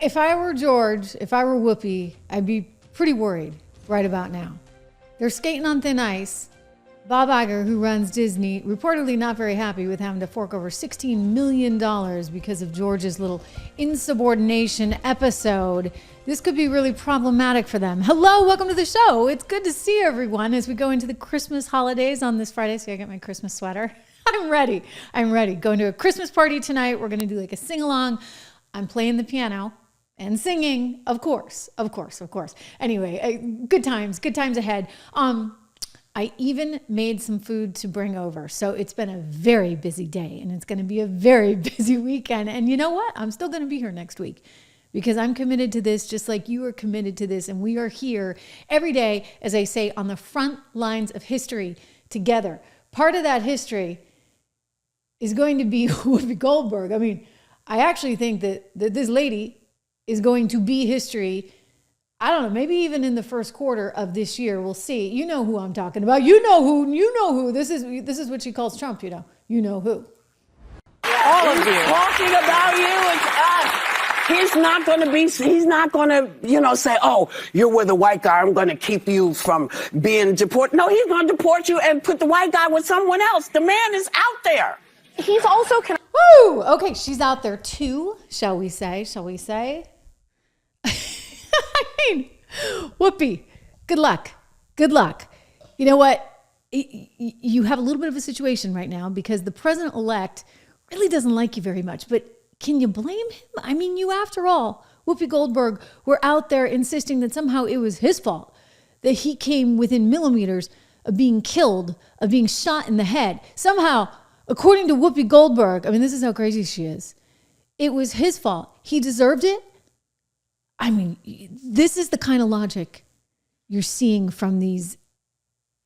If I were George, if I were Whoopi, I'd be pretty worried right about now. They're skating on thin ice. Bob Iger, who runs Disney, reportedly not very happy with having to fork over $16 million because of George's little insubordination episode. This could be really problematic for them. Hello, welcome to the show. It's good to see everyone as we go into the Christmas holidays on this Friday. See, I got my Christmas sweater. I'm ready. Going to a Christmas party tonight. We're going to do like a sing-along. I'm playing the piano and singing, of course. Anyway, good times ahead. I even made some food to bring over. So it's been a very busy day and it's going to be a very busy weekend. And you know what? I'm still going to be here next week because I'm committed to this just like you are committed to this. And we are here every day, as I say, on the front lines of history together. Part of that history is going to be Whoopi Goldberg. I mean, I actually think that this lady is going to be history. I don't know, maybe even in the first quarter of this year. We'll see. You know who I'm talking about. You know who. This is what she calls Trump, you know. You know who. All of you. Talking about you, it's us. He's not going to, say, oh, you're with a white guy. I'm going to keep you from being deported. No, he's going to deport you and put the white guy with someone else. The man is out there. He's also... Woo! Okay, she's out there too, shall we say? I mean, Whoopi, good luck. You know what? You have a little bit of a situation right now because the president-elect really doesn't like you very much. But can you blame him? I mean, you, after all, Whoopi Goldberg, were out there insisting that somehow it was his fault, that he came within millimeters of being killed, of being shot in the head. Somehow, according to Whoopi Goldberg, I mean, this is how crazy she is. It was his fault. He deserved it. I mean, this is the kind of logic you're seeing from these,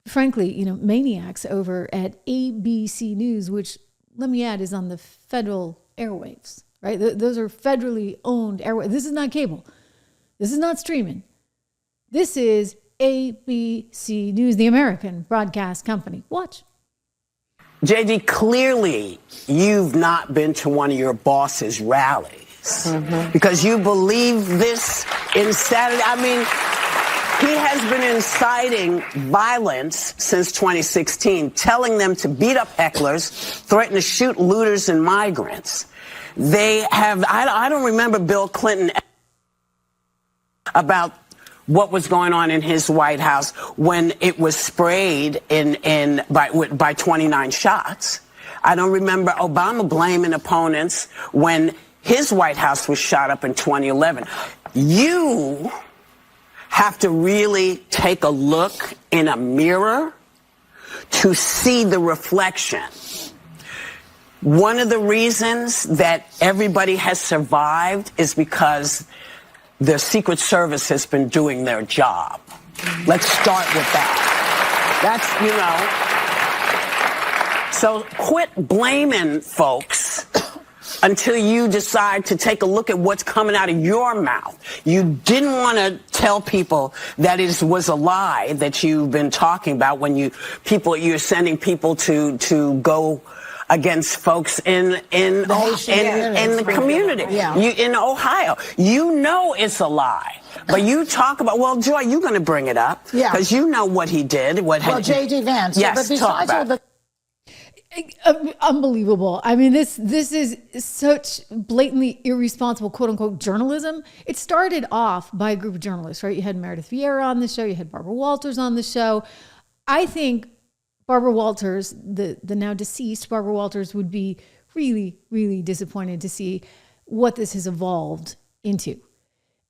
frankly, maniacs over at ABC News, which, let me add, is on the federal airwaves, right? Those are federally owned airwaves. This is not cable. This is not streaming. This is ABC News, the American broadcast company. Watch. JD, clearly you've not been to one of your boss's rallies. Because you believe this insanity. I mean, he has been inciting violence since 2016, telling them to beat up hecklers, threaten to shoot looters and migrants. They have, I don't remember Bill Clinton about what was going on in his White House when it was sprayed by 29 shots. I don't remember Obama blaming opponents when his White House was shot up in 2011. You have to really take a look in a mirror to see the reflection. One of the reasons that everybody has survived is because the Secret Service has been doing their job. Let's start with that. So quit blaming folks until you decide to take a look at what's coming out of your mouth. You didn't want to tell people that it was a lie that you've been talking about when you're sending people to go against folks in the community. Yeah. In Ohio. You know it's a lie. But you talk about, well, Joy, you're going to bring it up. Yeah. Because you know what he did. J.D. Vance. Yes, but talk about it. Unbelievable. I mean, this is such blatantly irresponsible, quote unquote, journalism. It started off by a group of journalists, right? You had Meredith Vieira on the show. You had Barbara Walters on the show. I think Barbara Walters, the now deceased Barbara Walters, would be really, really disappointed to see what this has evolved into.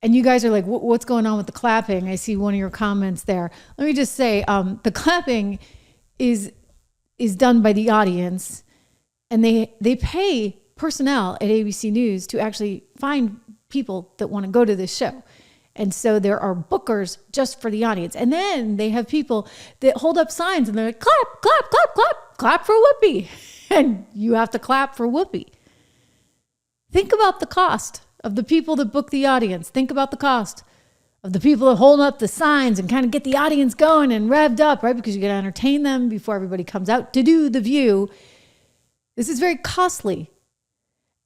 And you guys are like, what's going on with the clapping? I see one of your comments there. Let me just say, the clapping is done by the audience, and they pay personnel at ABC News to actually find people that want to go to this show. And so there are bookers just for the audience. And then they have people that hold up signs and they're like, clap, clap, clap, clap, clap for Whoopi. And you have to clap for Whoopi. Think about the cost of the people that book the audience. Think about the cost of the people that hold up the signs and kind of get the audience going and revved up, right? Because you got to entertain them before everybody comes out to do The View. This is very costly.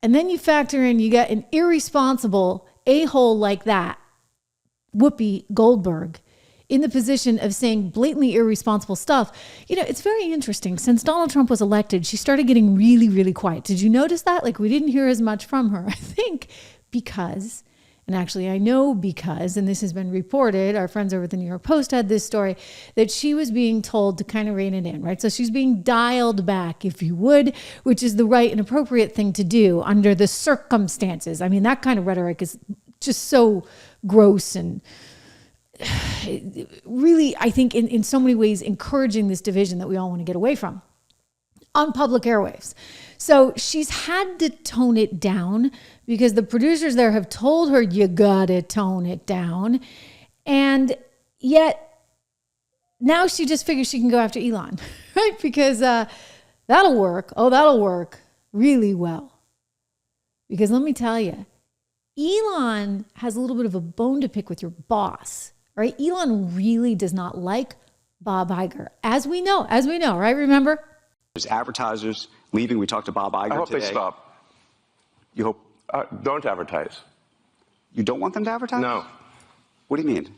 And then you factor in, you got an irresponsible a-hole like that, Whoopi Goldberg, in the position of saying blatantly irresponsible stuff. It's very interesting. Since Donald Trump was elected, she started getting really, really quiet. Did you notice that? Like, we didn't hear as much from her. I think because, and actually I know because, and this has been reported, our friends over at the New York Post had this story, that she was being told to kind of rein it in, right? So she's being dialed back, if you would, which is the right and appropriate thing to do under the circumstances. I mean, that kind of rhetoric is just so gross and really, I think, in so many ways, encouraging this division that we all want to get away from on public airwaves. So she's had to tone it down because the producers there have told her, you gotta tone it down. And yet now she just figures she can go after Elon, right? Because that'll work. Oh, that'll work really well. Because let me tell you, Elon has a little bit of a bone to pick with your boss. Right? Elon really does not like Bob Iger, as we know, right? Remember? There's advertisers leaving. We talked to Bob Iger I hope today. they stop. You hope? Don't advertise. You don't want them to advertise? No. What do you mean?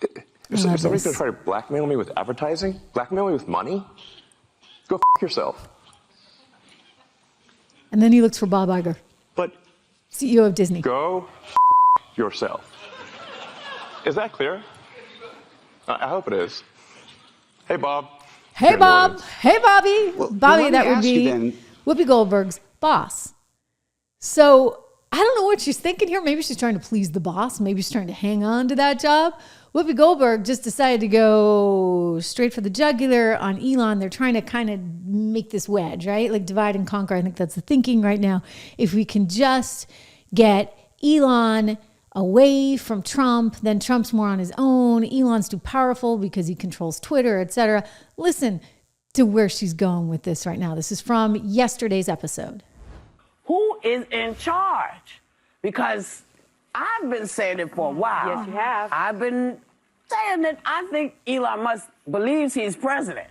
If somebody's going to try to blackmail me with advertising, blackmail me with money, go f*** yourself. And then he looks for Bob Iger, But CEO of Disney. Go f*** yourself. Is that clear? I hope it is. Hey, Bob. Hey, Good Bob. morning. Hey, Bobby. Well, Bobby, let me that would ask you be then- Whoopi Goldberg's boss. So I don't know what she's thinking here. Maybe she's trying to please the boss. Maybe she's trying to hang on to that job. Whoopi Goldberg just decided to go straight for the jugular on Elon. They're trying to kind of make this wedge, right? Like divide and conquer. I think that's the thinking right now. If we can just get Elon away from Trump, then Trump's more on his own. Elon's too powerful because he controls Twitter, etc. Listen to where she's going with this right now. This is from yesterday's episode. Who is in charge? Because I've been saying it for a while. Yes, you have. I've been saying that I think Elon Musk believes he's president.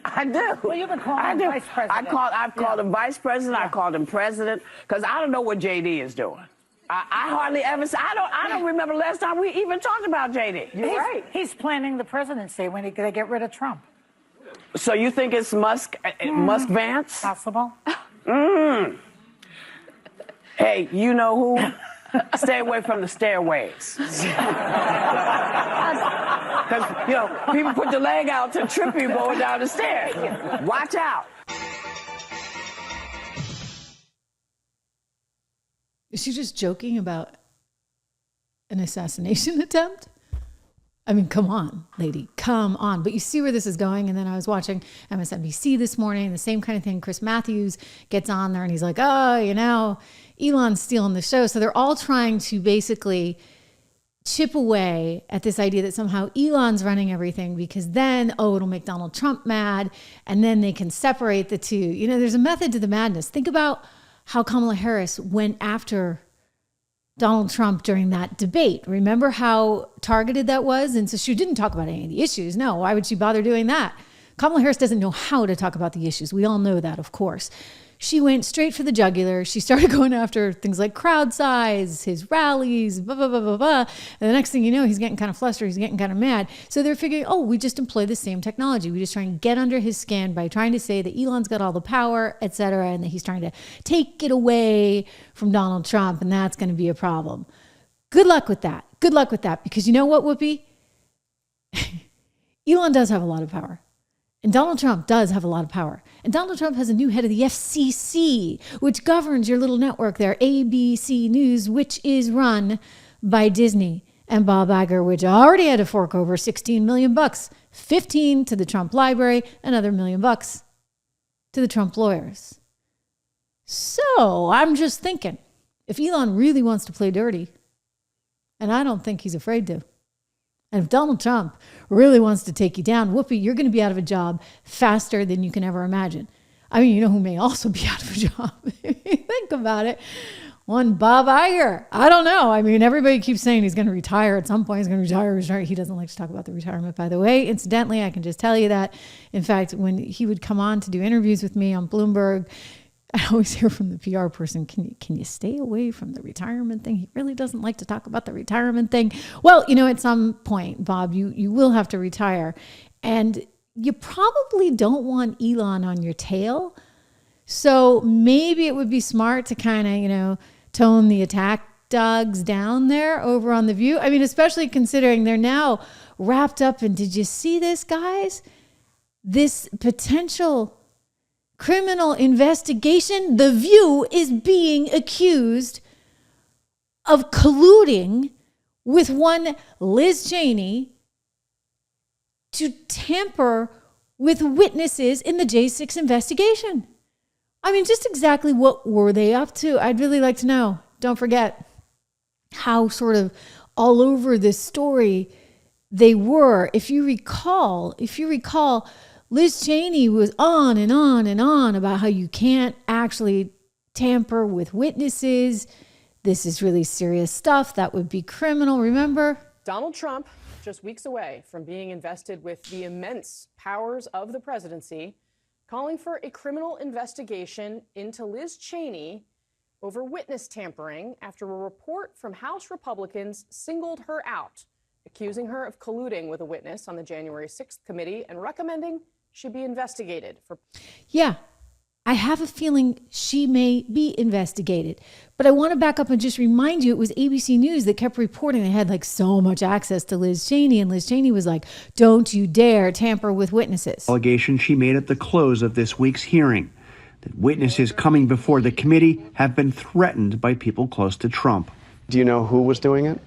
I do. Well, you've been calling I him do. vice president. I've called him vice president. Yeah. I called him president because I don't know what JD is doing. I hardly ever say. I don't remember the last time we even talked about JD. You're right. He's planning the presidency when they get rid of Trump. So you think it's Musk Vance? Possible. Hey, you know who? Stay away from the stairways. Because, people put the leg out to trip you going down the stairs. Watch out. Is she just joking about an assassination attempt? I mean, come on, lady, come on. But you see where this is going. And then I was watching MSNBC this morning, the same kind of thing. Chris Matthews gets on there and he's like, oh, Elon's stealing the show. So they're all trying to basically chip away at this idea that somehow Elon's running everything because then, it'll make Donald Trump mad. And then they can separate the two. There's a method to the madness. Think about how Kamala Harris went after Donald Trump during that debate. Remember how targeted that was? And so she didn't talk about any of the issues. No, why would she bother doing that? Kamala Harris doesn't know how to talk about the issues. We all know that, of course. She went straight for the jugular. She started going after things like crowd size, his rallies, blah, blah, blah, blah, blah. And the next thing you know, he's getting kind of flustered. He's getting kind of mad. So they're figuring, we just employ the same technology. We just try and get under his skin by trying to say that Elon's got all the power, et cetera, and that he's trying to take it away from Donald Trump, and that's going to be a problem. Good luck with that. Good luck with that. Because you know what, Whoopi? Elon does have a lot of power. And Donald Trump does have a lot of power. And Donald Trump has a new head of the FCC, which governs your little network there, ABC News, which is run by Disney and Bob Iger, which already had to fork over $16 million, 15 to the Trump library, another $1 million to the Trump lawyers. So I'm just thinking, if Elon really wants to play dirty, and I don't think he's afraid to, and if Donald Trump really wants to take you down, Whoopi, you're going to be out of a job faster than you can ever imagine. I mean, you know who may also be out of a job? Think about it. One Bob Iger. I don't know. I mean, everybody keeps saying he's going to retire at some point. He's going to retire. He doesn't like to talk about the retirement, by the way. Incidentally, I can just tell you that. In fact, when he would come on to do interviews with me on Bloomberg, I always hear from the PR person, can you stay away from the retirement thing? He really doesn't like to talk about the retirement thing. Well, at some point, Bob, you will have to retire. And you probably don't want Elon on your tail. So maybe it would be smart to kind of, tone the attack dogs down there over on The View. I mean, especially considering they're now wrapped up in, did you see this, guys? This potential criminal investigation. The View is being accused of colluding with one Liz Cheney to tamper with witnesses in the J6 investigation. I mean, just exactly what were they up to? I'd really like to know. Don't forget how sort of all over this story they were. If you recall, Liz Cheney was on and on and on about how you can't actually tamper with witnesses. This is really serious stuff. That would be criminal, remember? Donald Trump, just weeks away from being invested with the immense powers of the presidency, calling for a criminal investigation into Liz Cheney over witness tampering after a report from House Republicans singled her out, accusing her of colluding with a witness on the January 6th committee and recommending she be investigated for. Yeah, I have a feeling she may be investigated. But I want to back up and just remind you, it was ABC News that kept reporting they had so much access to Liz Cheney. And Liz Cheney was like, don't you dare tamper with witnesses. Allegation she made at the close of this week's hearing that witnesses coming before the committee have been threatened by people close to Trump. Do you know who was doing it?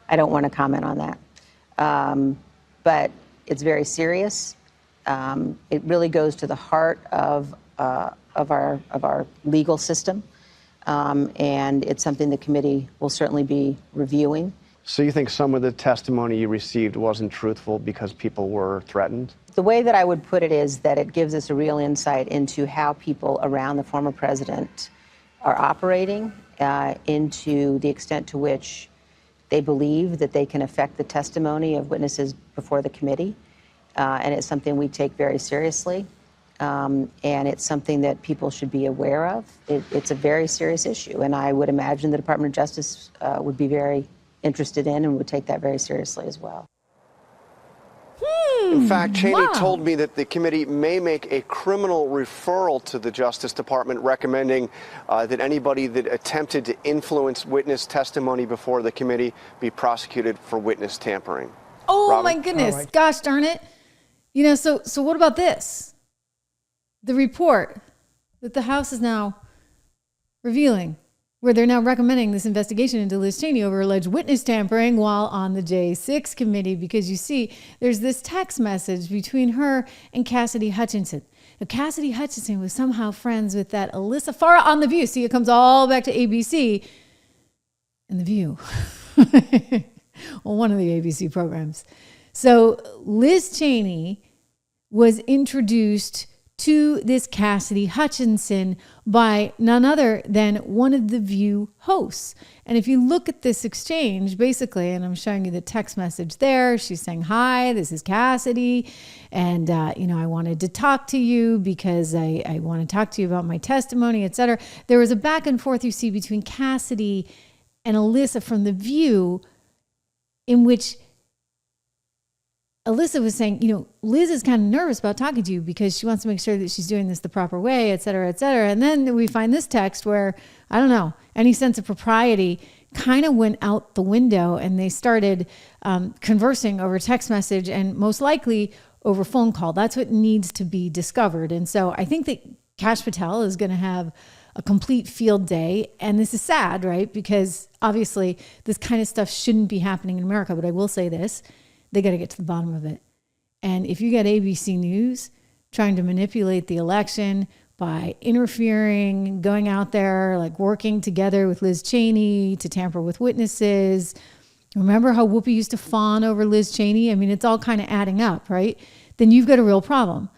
I don't want to comment on that. But it's very serious. It really goes to the heart of our legal system. And it's something the committee will certainly be reviewing. So you think some of the testimony you received wasn't truthful because people were threatened? The way that I would put it is that it gives us a real insight into how people around the former president are operating, into the extent to which they believe that they can affect the testimony of witnesses before the committee. And it's something we take very seriously. And it's something that people should be aware of. It's a very serious issue. And I would imagine the Department of Justice would be very interested in and would take that very seriously as well. In fact, Cheney told me that the committee may make a criminal referral to the Justice Department recommending that anybody that attempted to influence witness testimony before the committee be prosecuted for witness tampering. Oh, Robin? my goodness. Gosh darn it. So what about this? The report that the House is now revealing, where they're now recommending this investigation into Liz Cheney over alleged witness tampering while on the J6 committee, because you see, there's this text message between her and Cassidy Hutchinson. Now, Cassidy Hutchinson was somehow friends with that Alyssa Farah on The View. See, it comes all back to ABC and The View. Well, one of the ABC programs. So Liz Cheney was introduced to this Cassidy Hutchinson by none other than one of the View hosts. And if you look at this exchange, basically, and I'm showing you the text message there, she's saying, hi, this is Cassidy. And, I wanted to talk to you because I want to talk to you about my testimony, et cetera. There was a back and forth you see between Cassidy and Alyssa from The View, in which Alyssa was saying, Liz is kind of nervous about talking to you because she wants to make sure that she's doing this the proper way, et cetera, et cetera. And then we find this text where, I don't know, any sense of propriety kind of went out the window, and they started conversing over text message and most likely over phone call. That's what needs to be discovered. And so I think that Kash Patel is going to have a complete field day. And this is sad, right? Because obviously this kind of stuff shouldn't be happening in America. But I will say this. They got to get to the bottom of it. And if you get ABC News trying to manipulate the election by interfering, going out there, working together with Liz Cheney to tamper with witnesses. Remember how Whoopi used to fawn over Liz Cheney? I mean, it's all kind of adding up, right? Then you've got a real problem.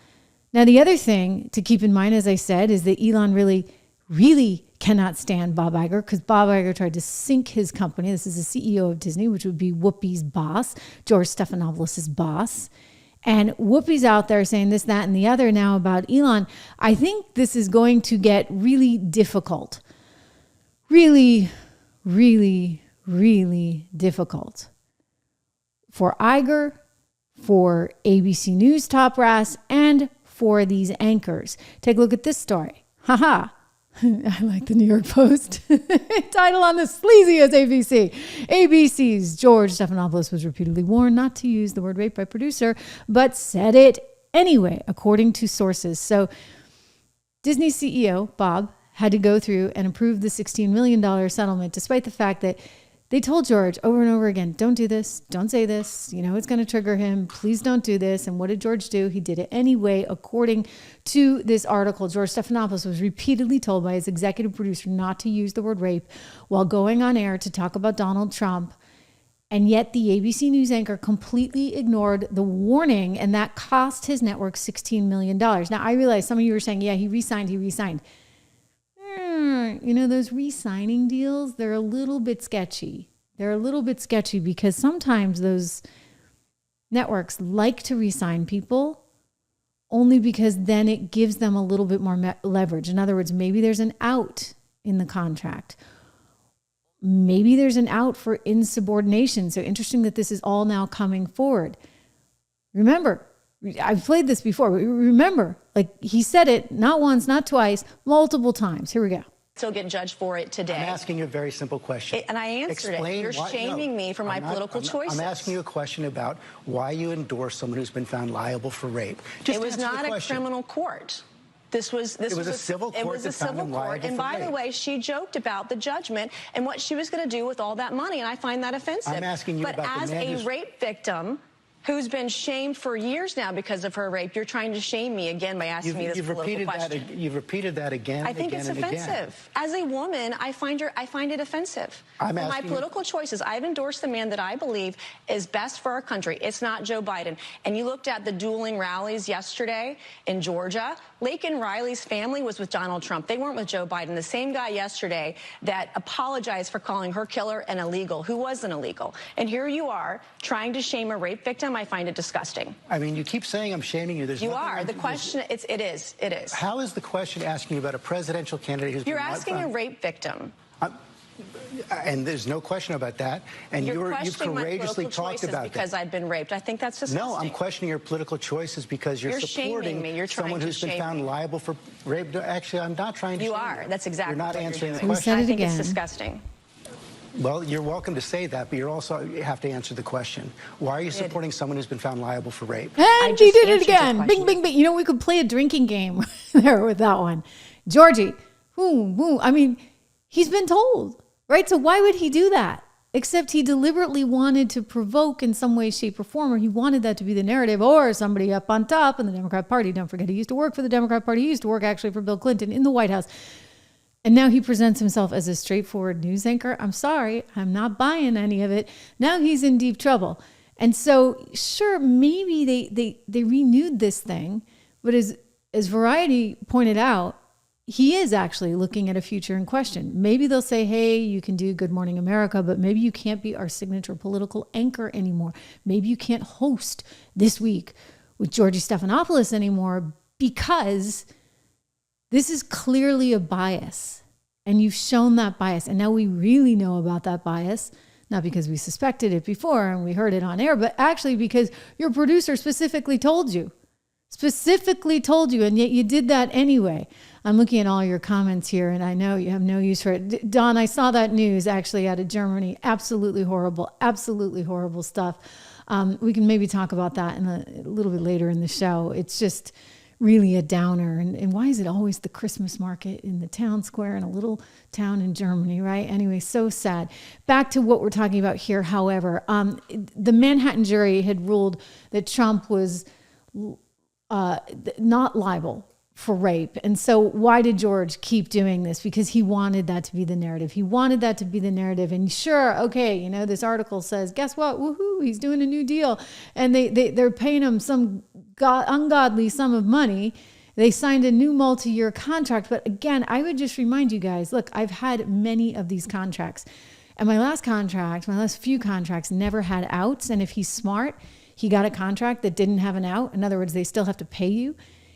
Now, the other thing to keep in mind, as I said, is that Elon really cannot stand Bob Iger, because Bob Iger tried to sink his company. This is the CEO of Disney, which would be Whoopi's boss, George Stephanopoulos' boss. And Whoopi's out there saying this, that, and the other now about Elon. I think this is going to get really difficult. Really, really, really difficult. For Iger, for ABC News top brass, and for these anchors. Take a look at this story. Haha. I like the New York Post. Title on the sleaziest ABC. ABC's George Stephanopoulos was repeatedly warned not to use the word rape by producer, but said it anyway, according to sources. So Disney CEO, Bob, had to go through and approve the $16 million settlement, despite the fact that they told George over and over again, don't do this, don't say this, it's going to trigger him, please don't do this. And what did George do? He did it anyway. According to this article, George Stephanopoulos was repeatedly told by his executive producer not to use the word rape while going on air to talk about Donald Trump. And yet the ABC News anchor completely ignored the warning, and that cost his network $16 million. Now, I realize some of you were saying, yeah, he re-signed. Those re-signing deals, they're a little bit sketchy. Because sometimes those networks like to re-sign people only because then it gives them a little bit more leverage. In other words, maybe there's an out in the contract. Maybe there's an out for insubordination. So interesting that this is all now coming forward. Remember, I've played this before, but remember, he said it not once, not twice, multiple times. Here we go. Still get judged for it today. I'm asking you a very simple question. And I answered it. You're shaming me for my political choices. I'm asking you a question about why you endorse someone who's been found liable for rape. It was not a criminal court. It was a civil court. It was a civil court. And by the way, she joked about the judgment and what she was going to do with all that money, and I find that offensive. I'm asking you about the man as a rape victim who's been shamed for years now because of her rape, you're trying to shame me again by asking me this political question. You've repeated that again. I think it's offensive. As a woman, I find it offensive. For my political choices, I've endorsed the man that I believe is best for our country. It's not Joe Biden. And you looked at the dueling rallies yesterday in Georgia. Laken Riley's family was with Donald Trump. They weren't with Joe Biden. The same guy yesterday that apologized for calling her killer an illegal, who wasn't illegal. And here you are trying to shame a rape victim. I find it disgusting. I mean, you keep saying I'm shaming you. You are. The question, it is. How is the question asking you about a presidential candidate who's You're asking a rape victim. And there's no question about that. And you've courageously talked about that. Because I've been raped. I think that's disgusting. No, I'm questioning your political choices because you're supporting someone who's been found liable for rape. Actually, I'm not trying to. You are. That's exactly. You're not answering the question. I think it's disgusting. Well, you're welcome to say that, but you have to answer the question. Why are you supporting someone who's been found liable for rape? And he did it again. Bing, bing, bing. We could play a drinking game there with that one. Georgie, I mean, he's been told, right? So why would he do that? Except he deliberately wanted to provoke in some way, shape, or form, or he wanted that to be the narrative, or somebody up on top in the Democrat Party. Don't forget, he used to work for the Democrat Party. He used to work actually for Bill Clinton in the White House. And now he presents himself as a straightforward news anchor. I'm sorry, I'm not buying any of it. Now he's in deep trouble. And so, sure, maybe they renewed this thing, but as Variety pointed out, he is actually looking at a future in question. Maybe they'll say, hey, you can do Good Morning America, but maybe you can't be our signature political anchor anymore. Maybe you can't host This Week with George Stephanopoulos anymore because this is clearly a bias, and you've shown that bias. And now we really know about that bias, not because we suspected it before and we heard it on air, but actually because your producer specifically told you, and yet you did that anyway. I'm looking at all your comments here, and I know you have no use for it. Don, I saw that news actually out of Germany. Absolutely horrible stuff. We can maybe talk about that a little bit later in the show. It's just really a downer. And why is it always the Christmas market in the town square in a little town in Germany, right? Anyway, so sad. Back to what we're talking about here, however. The Manhattan jury had ruled that Trump was not liable for rape. And so why did George keep doing this? Because he wanted that to be the narrative. And sure, okay, this article says, guess what? Woohoo, he's doing a new deal. And they're paying him some ungodly sum of money. They signed a new multi-year contract. But again, I would just remind you guys, look, I've had many of these contracts. And my last few contracts never had outs. And if he's smart, he got a contract that didn't have an out. In other words, they still have to pay you.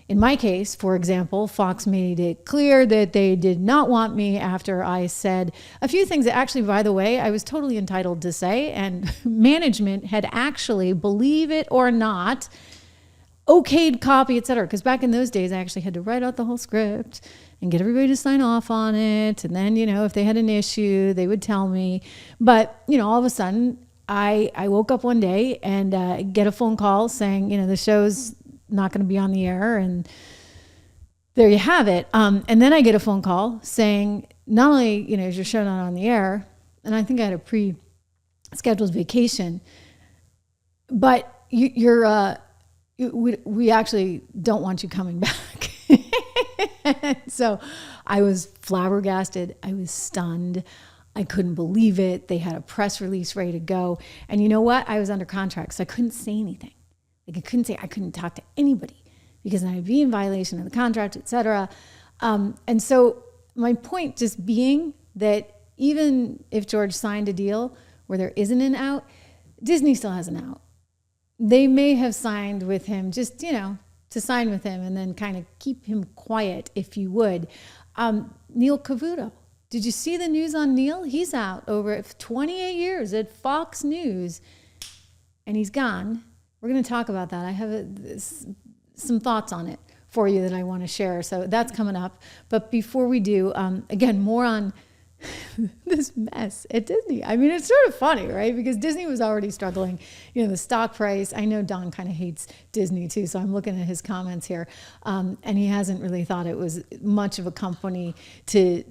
In my case, for example, Fox made it clear that they did not want me after I said a few things that actually, by the way, I was totally entitled to say, and management had actually, believe it or not, okayed copy, et cetera. Because back in those days, I actually had to write out the whole script and get everybody to sign off on it. And then, if they had an issue, they would tell me. But, all of a sudden, I woke up one day and get a phone call saying, the show's not going to be on the air. And there you have it. And then I get a phone call saying, not only, is your show not on the air, and I think I had a pre-scheduled vacation, but we actually don't want you coming back. So I was flabbergasted. I was stunned. I couldn't believe it. They had a press release ready to go. And you know what? I was under contract, so I couldn't say anything. I couldn't talk to anybody because I'd be in violation of the contract, et cetera. And so my point just being that even if George signed a deal where there isn't an out, Disney still has an out. They may have signed with him just, to sign with him and then kind of keep him quiet, if you would. Neil Cavuto. Did you see the news on Neil? He's out over 28 years at Fox News, and he's gone. We're going to talk about that. I have some thoughts on it for you that I want to share. So that's coming up. But before we do, again, more on this mess at Disney. I mean, it's sort of funny, right? Because Disney was already struggling. The stock price. I know Don kind of hates Disney too, so I'm looking at his comments here. And he hasn't really thought it was much of a company to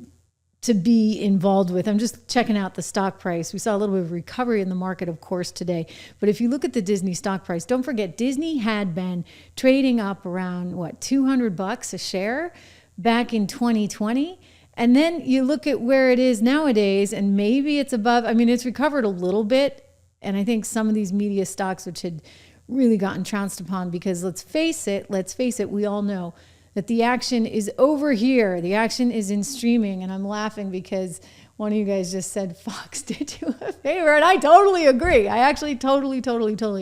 be involved with. I'm just checking out the stock price. We saw a little bit of recovery in the market, of course, today. But if you look at the Disney stock price, don't forget Disney had been trading up around, $200 a share back in 2020. And then you look at where it is nowadays, and maybe it's above. I mean, it's recovered a little bit. And I think some of these media stocks, which had really gotten trounced upon, because let's face it, we all know that the action is over here. The action is in streaming. And I'm laughing because one of you guys just said, Fox did you a favor. And I totally agree. I actually totally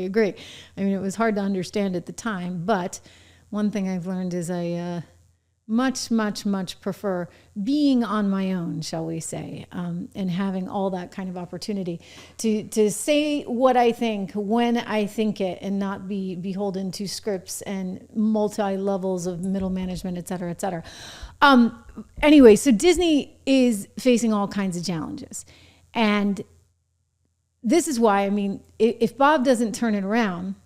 agree. I mean, it was hard to understand at the time. But one thing I've learned is I much prefer being on my own, shall we say, and having all that kind of opportunity to say what I think when I think it and not be beholden to scripts and multi-levels of middle management, et cetera, et cetera. Anyway, so Disney is facing all kinds of challenges. And this is why, I mean, if Bob doesn't turn it around,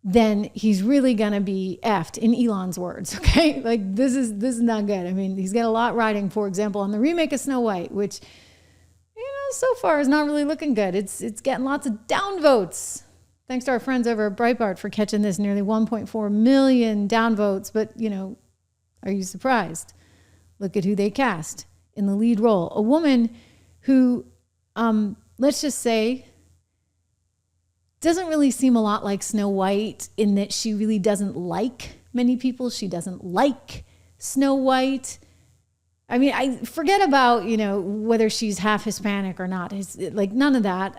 then he's really going to be effed, in Elon's words, okay? Like, this is not good. I mean, he's got a lot riding, for example, on the remake of Snow White, which, so far is not really looking good. It's getting lots of downvotes. Thanks to our friends over at Breitbart for catching this. Nearly 1.4 million downvotes. But, are you surprised? Look at who they cast in the lead role. A woman who, let's just say, doesn't really seem a lot like Snow White in that she really doesn't like many people. She doesn't like Snow White. I mean, I forget about, whether she's half Hispanic or not. It's like none of that.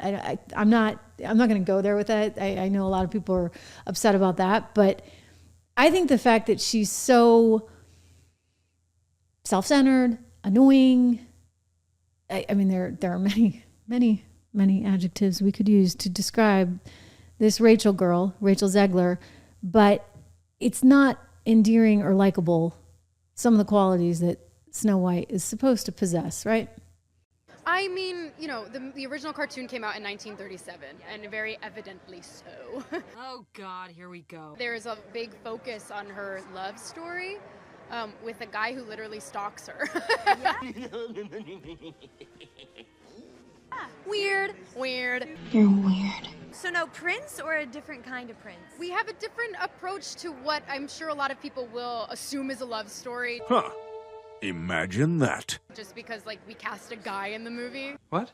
I'm not going to go there with that. I know a lot of people are upset about that, but I think the fact that she's so self-centered, annoying. I mean, there are many adjectives we could use to describe this Rachel Zegler, but it's not endearing or likable, some of the qualities that Snow White is supposed to possess, right? I mean, the original cartoon came out in 1937, and very evidently so. Oh, God, here we go. There's a big focus on her love story with a guy who literally stalks her. Weird. You're weird. So no prince or a different kind of prince? We have a different approach to what I'm sure a lot of people will assume is a love story. Huh. Imagine that. Just because, we cast a guy in the movie. What?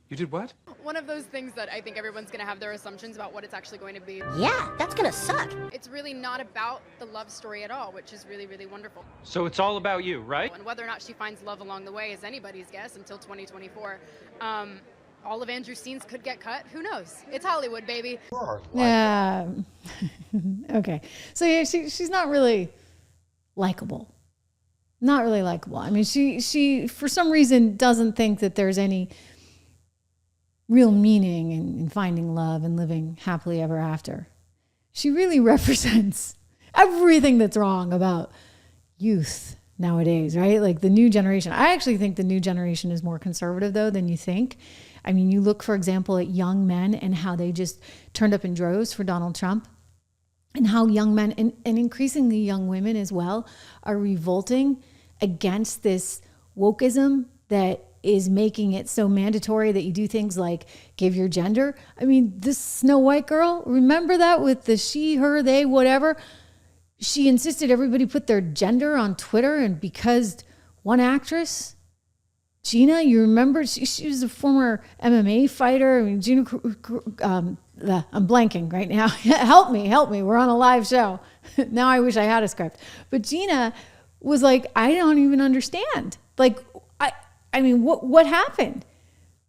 You did what? One of those things that I think everyone's going to have their assumptions about what it's actually going to be. Yeah, that's going to suck. It's really not about the love story at all, which is really, really wonderful. So it's all about you, right? And whether or not she finds love along the way is anybody's guess until 2024. all of Andrew's scenes could get cut. Who knows? It's Hollywood, baby. Yeah. Okay. So yeah, she's not really likable. Not really likable. I mean, she for some reason doesn't think that there's any real meaning in finding love and living happily ever after. She really represents everything that's wrong about youth nowadays, right? Like the new generation. I actually think the new generation is more conservative though than you think. I mean, you look, for example, at young men and how they just turned up in droves for Donald Trump, and how young men and increasingly young women as well are revolting against this wokeism that is making it so mandatory that you do things like give your gender. I mean, this Snow White girl, remember that with the she, her, they, whatever? She insisted everybody put their gender on Twitter, and because one actress, Gina, you remember, she was a former MMA fighter. I mean, Gina, I'm blanking right now. help me. We're on a live show. Now I wish I had a script. But Gina was like, I don't even understand. Like, I mean, what happened?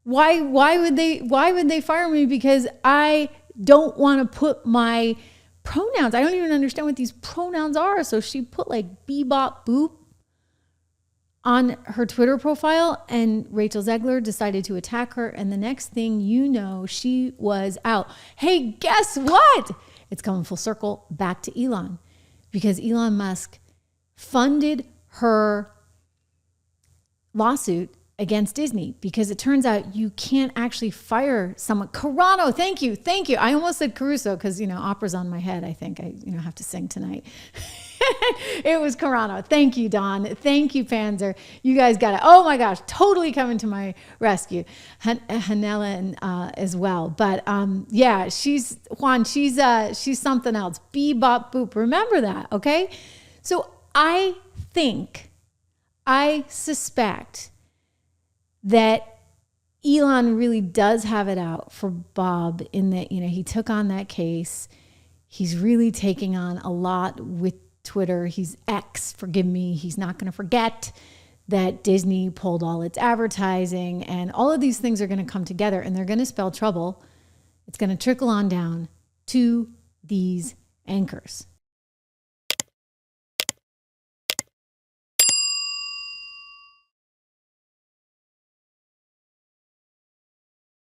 Why would they fire me because I don't want to put my pronouns? I don't even understand what these pronouns are. So she put like bebop boop on her Twitter profile, and Rachel Zegler decided to attack her. And the next thing you know, she was out. Hey, guess what? It's coming full circle back to Elon, because Elon Musk funded her lawsuit against Disney, because it turns out you can't actually fire someone. Carano, thank you. I almost said Caruso because, opera's on my head. I think I, have to sing tonight. It was Carano. Thank you, Don. Thank you, Panzer. You guys got it. Oh my gosh, totally coming to my rescue. Hanela as well. But yeah, she's something else. Bebop boop. Remember that, okay? So I suspect that Elon really does have it out for Bob, in that, he took on that case. He's really taking on a lot with Twitter. He's X, forgive me. He's not going to forget that Disney pulled all its advertising, and all of these things are going to come together, and they're going to spell trouble. It's going to trickle on down to these anchors.